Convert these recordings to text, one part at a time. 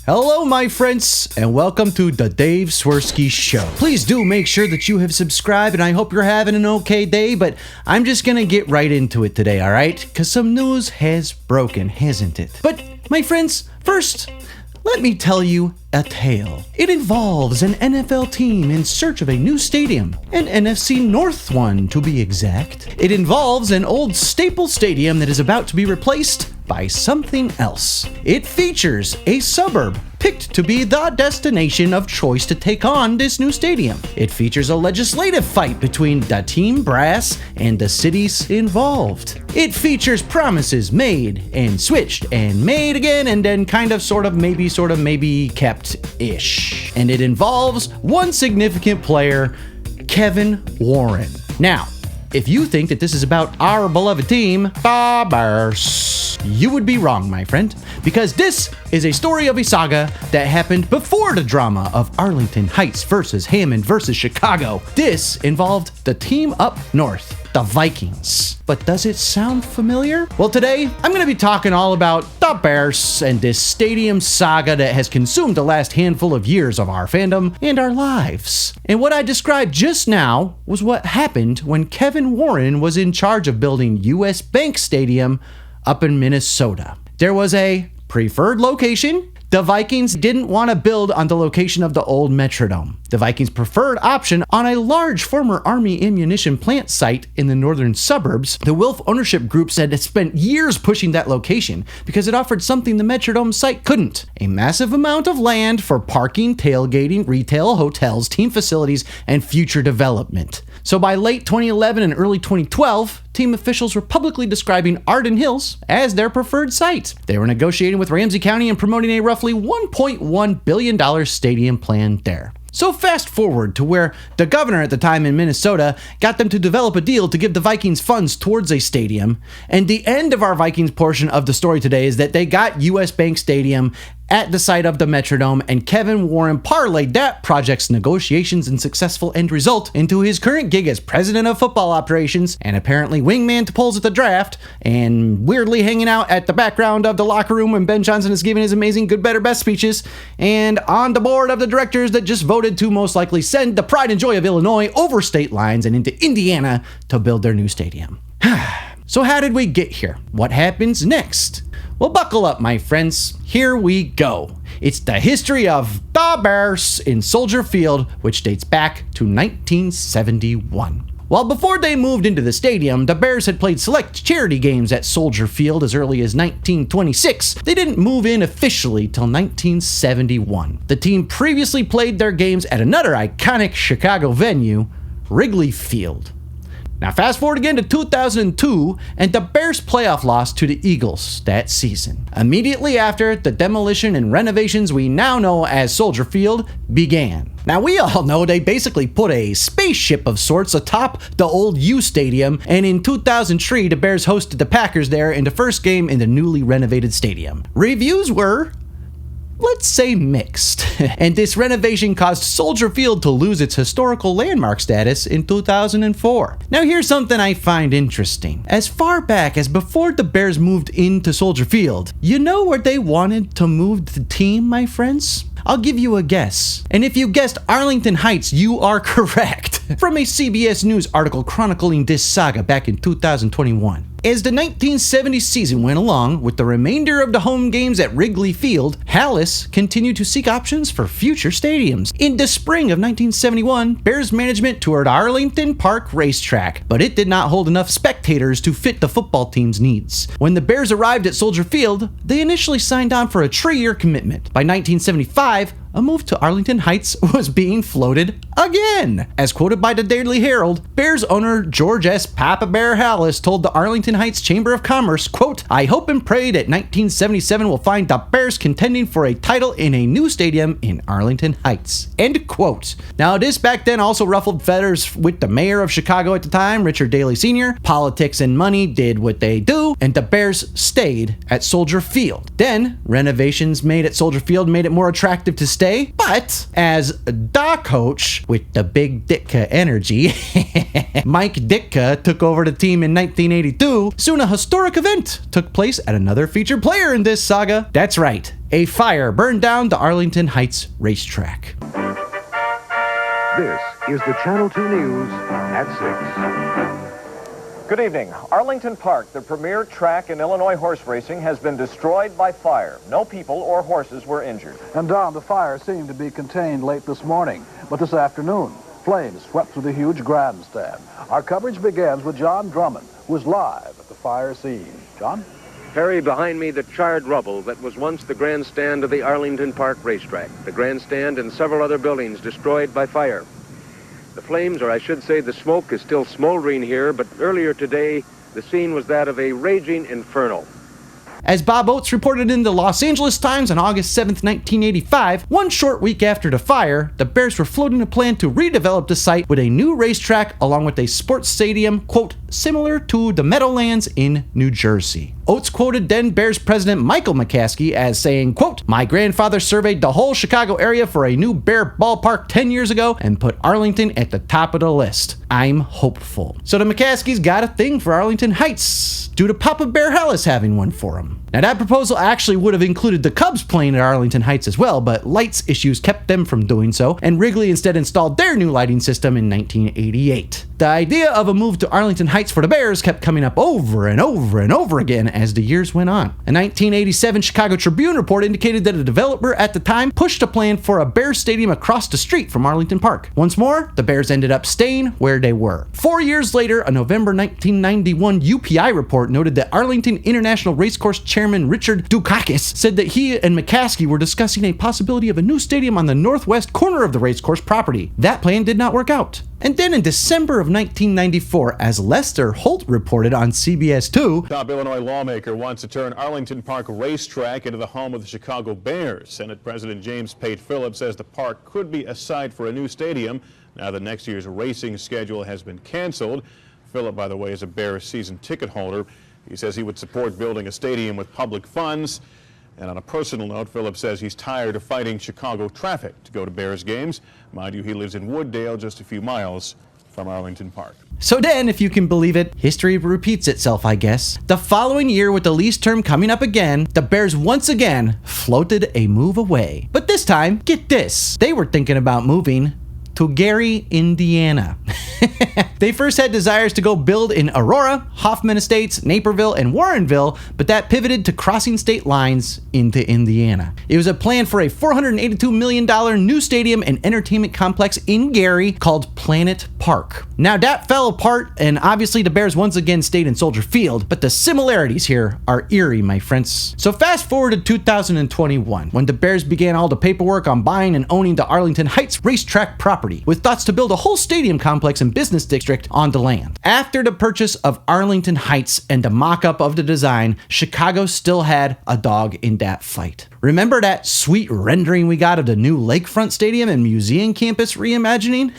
Hello, my friends, and welcome to the Dave Swerski Show. Please do make sure that you have subscribed, and I hope you're having an okay day, but I'm just gonna get right into it today, alright? Because some news has broken, hasn't it? But, my friends, first, let me tell you a tale. It involves an NFL team in search of a new stadium, an NFC North one to be exact. It involves an old Staples Stadium that is about to be replaced by something else. It features a suburb picked to be the destination of choice to take on this new stadium. It features a legislative fight between the team brass and the cities involved. It features promises made and switched and made again and then kind of sort of maybe kept-ish. And it involves one significant player, Kevin Warren. Now, if you think that this is about our beloved team, the Bears, you would be wrong, my friend, because this is a story of a saga that happened before the drama of Arlington Heights versus Hammond versus Chicago. This involved the team up north, the Vikings. But does it sound familiar? Well, today, I'm going to be talking all about the Bears and this stadium saga that has consumed the last handful of years of our fandom and our lives. And what I described just now was what happened when Kevin Warren was in charge of building US Bank Stadium up in Minnesota. There was a preferred location. The Vikings didn't want to build on the location of the old Metrodome. The Vikings' preferred option on a large former Army ammunition plant site in the northern suburbs. The Wilf ownership groups had spent years pushing that location because it offered something the Metrodome site couldn't: a massive amount of land for parking, tailgating, retail, hotels, team facilities, and future development. So by late 2011 and early 2012, team officials were publicly describing Arden Hills as their preferred site. They were negotiating with Ramsey County and promoting a roughly $1.1 billion stadium plan there. So fast forward to where the governor at the time in Minnesota got them to develop a deal to give the Vikings funds towards a stadium. And the end of our Vikings portion of the story today is that they got US Bank Stadium at the site of the Metrodome, and Kevin Warren parlayed that project's negotiations and successful end result into his current gig as president of football operations and apparently wingman to polls at the draft, and weirdly hanging out at the background of the locker room when Ben Johnson is giving his amazing good, better, best speeches, and on the board of the directors that just voted to most likely send the pride and joy of Illinois over state lines and into Indiana to build their new stadium. So how did we get here? What happens next? Well, buckle up, my friends. Here we go. It's the history of the Bears in Soldier Field, which dates back to 1971. While before they moved into the stadium, the Bears had played select charity games at Soldier Field as early as 1926. They didn't move in officially till 1971. The team previously played their games at another iconic Chicago venue, Wrigley Field. Now fast forward again to 2002, and the Bears' playoff loss to the Eagles that season. Immediately after, the demolition and renovations we now know as Soldier Field began. Now we all know they basically put a spaceship of sorts atop the old U Stadium, and in 2003 the Bears hosted the Packers there in the first game in the newly renovated stadium. Reviews were, let's say, mixed. And this renovation caused Soldier Field to lose its historical landmark status in 2004. Now here's something I find interesting. As far back as before the Bears moved into Soldier Field, you know where they wanted to move the team, my friends? I'll give you a guess. And if you guessed Arlington Heights, you are correct. From a CBS News article chronicling this saga back in 2021. As the 1970 season went along, with the remainder of the home games at Wrigley Field, Hallis continued to seek options for future stadiums. In the spring of 1971, Bears management toured Arlington Park Racetrack, but it did not hold enough spectators to fit the football team's needs. When the Bears arrived at Soldier Field, they initially signed on for a 3-year commitment. By 1975, a move to Arlington Heights was being floated again. As quoted by the Daily Herald, Bears owner George S. Papa Bear Hallis told the Arlington Heights Chamber of Commerce, quote, "I hope and pray that 1977 will find the Bears contending for a title in a new stadium in Arlington Heights," end quote. Now this back then also ruffled feathers with the mayor of Chicago at the time, Richard Daley Sr. Politics and money did what they do, and the Bears stayed at Soldier Field. Then renovations made at Soldier Field made it more attractive to stay. But as the coach with the big Ditka energy, Mike Ditka took over the team in 1982, soon a historic event took place at another featured player in this saga. That's right, A fire burned down the Arlington Heights racetrack. This is the Channel 2 News at 6. Good evening. Arlington Park, the premier track in Illinois horse racing, has been destroyed by fire. No people or horses were injured. And Don, the fire seemed to be contained late this morning, but this afternoon, flames swept through the huge grandstand. Our coverage begins with John Drummond, who is live at the fire scene. John? Harry, behind me, the charred rubble that was once the grandstand of the Arlington Park racetrack. The grandstand and several other buildings destroyed by fire. The flames, or I should say the smoke, is still smoldering here, but earlier today, the scene was that of a raging inferno. As Bob Oates reported in the Los Angeles Times on August 7th, 1985, one short week after the fire, the Bears were floating a plan to redevelop the site with a new racetrack along with a sports stadium, quote, similar to the Meadowlands in New Jersey. Oates quoted then Bears president Michael McCaskey as saying, quote, my grandfather surveyed the whole Chicago area for a new Bear ballpark 10 years ago and put Arlington at the top of the list. I'm hopeful. So the McCaskies got a thing for Arlington Heights due to Papa Bear Hellis having one for him. Now that proposal actually would have included the Cubs playing at Arlington Heights as well, but lights issues kept them from doing so, and Wrigley instead installed their new lighting system in 1988. The idea of a move to Arlington Heights for the Bears kept coming up over and over and over again as the years went on. A 1987 Chicago Tribune report indicated that a developer at the time pushed a plan for a Bears Stadium across the street from Arlington Park. Once more, the Bears ended up staying where they were. 4 years later, a November 1991 UPI report noted that Arlington International Racecourse Chairman Richard Dukakis said that he and McCaskey were discussing a possibility of a new stadium on the northwest corner of the racecourse property. That plan did not work out. And then in December of 1994, as Lester Holt reported on CBS 2, top Illinois lawmaker wants to turn Arlington Park racetrack into the home of the Chicago Bears. Senate President James Pate Phillips says the park could be a site for a new stadium now that next year's racing schedule has been canceled. Phillips, by the way, is a Bears season ticket holder. He says he would support building a stadium with public funds. And on a personal note, Phillips says he's tired of fighting Chicago traffic to go to Bears games. Mind you, he lives in Wooddale, just a few miles from Arlington Park. So then, if you can believe it, history repeats itself, I guess. The following year, with the lease term coming up again, the Bears once again floated a move away. But this time, get this, they were thinking about moving to Gary, Indiana. They first had desires to go build in Aurora, Hoffman Estates, Naperville, and Warrenville, but that pivoted to crossing state lines into Indiana. It was a plan for a $482 million new stadium and entertainment complex in Gary called Planet Park. Now that fell apart, and obviously the Bears once again stayed in Soldier Field, but the similarities here are eerie, my friends. So fast forward to 2021, when the Bears began all the paperwork on buying and owning the Arlington Heights racetrack property, with thoughts to build a whole stadium complex and business district on the land. After the purchase of Arlington Heights and the mock-up of the design, Chicago still had a dog in that fight. Remember that sweet rendering we got of the new Lakefront Stadium and Museum Campus reimagining?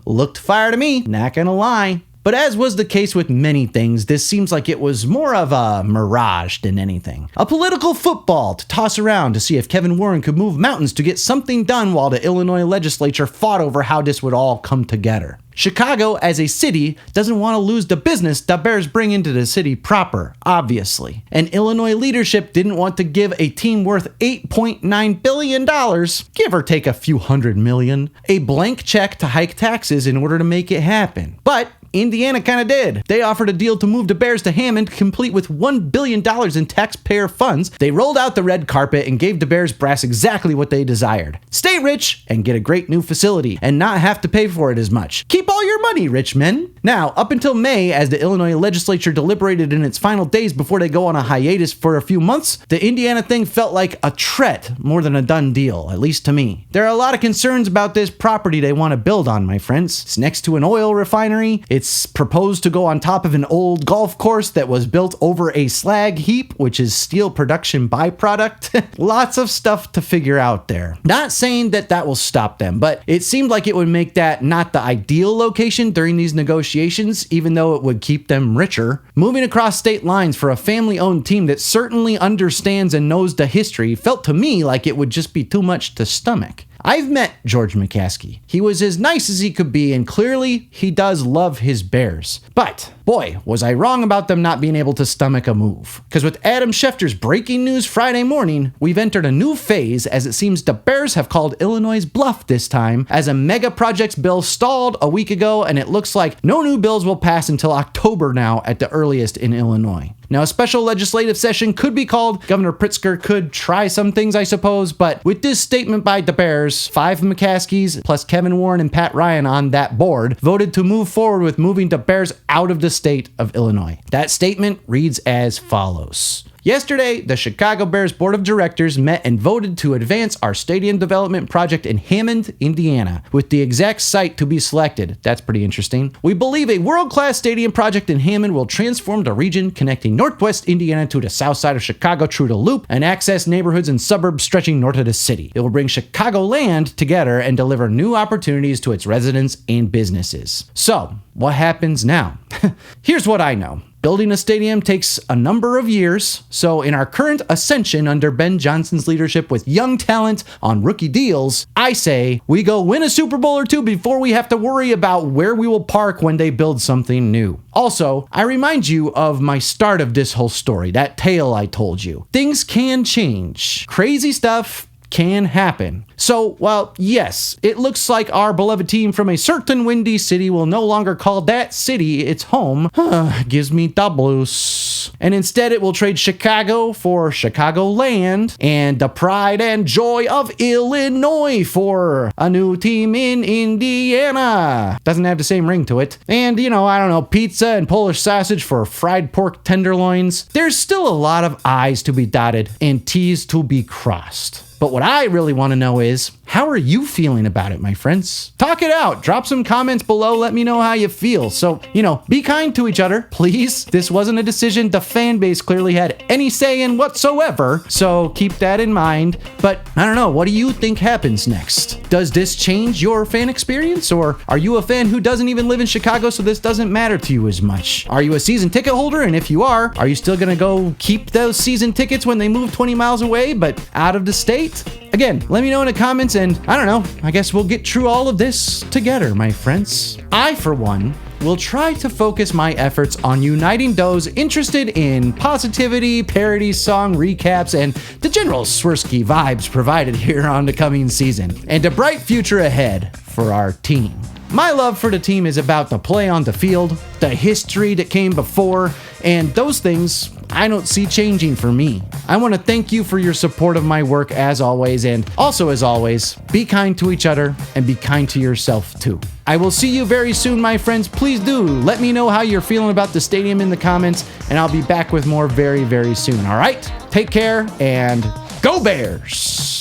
Looked fire to me, not gonna lie. But as was the case with many things, this seems like it was more of a mirage than anything. A political football to toss around to see if Kevin Warren could move mountains to get something done while the Illinois legislature fought over how this would all come together. Chicago, as a city, doesn't want to lose the business the Bears bring into the city proper, obviously. And Illinois leadership didn't want to give a team worth $8.9 billion, give or take a few $100 million, a blank check to hike taxes in order to make it happen. But Indiana kind of did. They offered a deal to move the Bears to Hammond, complete with $1 billion in taxpayer funds. They rolled out the red carpet and gave the Bears brass exactly what they desired. Stay rich and get a great new facility and not have to pay for it as much. Keep all your money, rich men. Now, up until May, as the Illinois legislature deliberated in its final days before they go on a hiatus for a few months, the Indiana thing felt like a threat more than a done deal, at least to me. There are a lot of concerns about this property they want to build on, my friends. It's next to an oil refinery. It's proposed to go on top of an old golf course that was built over a slag heap, which is steel production byproduct. Lots of stuff to figure out there. Not saying that that will stop them, but it seemed like it would make that not the ideal location during these negotiations, even though it would keep them richer. Moving across state lines for a family-owned team that certainly understands and knows the history felt to me like it would just be too much to stomach. I've met George McCaskey. He was as nice as he could be, and clearly he does love his Bears. But boy, was I wrong about them not being able to stomach a move. Because with Adam Schefter's breaking news Friday morning, we've entered a new phase as it seems the Bears have called Illinois' bluff this time, as a mega projects bill stalled a week ago, and it looks like no new bills will pass until October now at the earliest in Illinois. Now, a special legislative session could be called. Governor Pritzker could try some things, I suppose, but with this statement by the Bears, 5 McCaskies plus Kevin Warren and Pat Ryan on that board voted to move forward with moving the Bears out of the state of Illinois. That statement reads as follows. Yesterday, the Chicago Bears Board of Directors met and voted to advance our stadium development project in Hammond, Indiana, with the exact site to be selected. That's pretty interesting. We believe a world-class stadium project in Hammond will transform the region connecting northwest Indiana to the south side of Chicago through the Loop and access neighborhoods and suburbs stretching north of the city. It will bring Chicagoland together and deliver new opportunities to its residents and businesses. So, what happens now? Here's what I know. Building a stadium takes a number of years, so in our current ascension under Ben Johnson's leadership with young talent on rookie deals, I say we go win a Super Bowl or two before we have to worry about where we will park when they build something new. Also, I remind you of my start of this whole story, that tale I told you. Things can change. Crazy stuff can happen. So, while yes, it looks like our beloved team from a certain windy city will no longer call that city its home, gives me the blues. And instead it will trade Chicago for Chicagoland and the pride and joy of Illinois for a new team in Indiana. Doesn't have the same ring to it. And, I don't know, pizza and Polish sausage for fried pork tenderloins. There's still a lot of I's to be dotted and T's to be crossed. But what I really want to know is, how are you feeling about it, my friends? Talk it out. Drop some comments below. Let me know how you feel. So, be kind to each other, please. This wasn't a decision the fan base clearly had any say in whatsoever. So keep that in mind. But I don't know. What do you think happens next? Does this change your fan experience? Or are you a fan who doesn't even live in Chicago, so this doesn't matter to you as much? Are you a season ticket holder? And if you are you still going to go keep those season tickets when they move 20 miles away, but out of the state? Again, let me know in the comments, and I don't know, I guess we'll get through all of this together, my friends. I, for one, will try to focus my efforts on uniting those interested in positivity, parody, song recaps, and the general Swerski vibes provided here on the coming season, and a bright future ahead for our team. My love for the team is about the play on the field, the history that came before, and those things I don't see changing for me. I want to thank you for your support of my work as always, and also as always, be kind to each other and be kind to yourself too. I will see you very soon, my friends. Please do let me know how you're feeling about the stadium in the comments, and I'll be back with more very, very soon. All right? Take care and go Bears!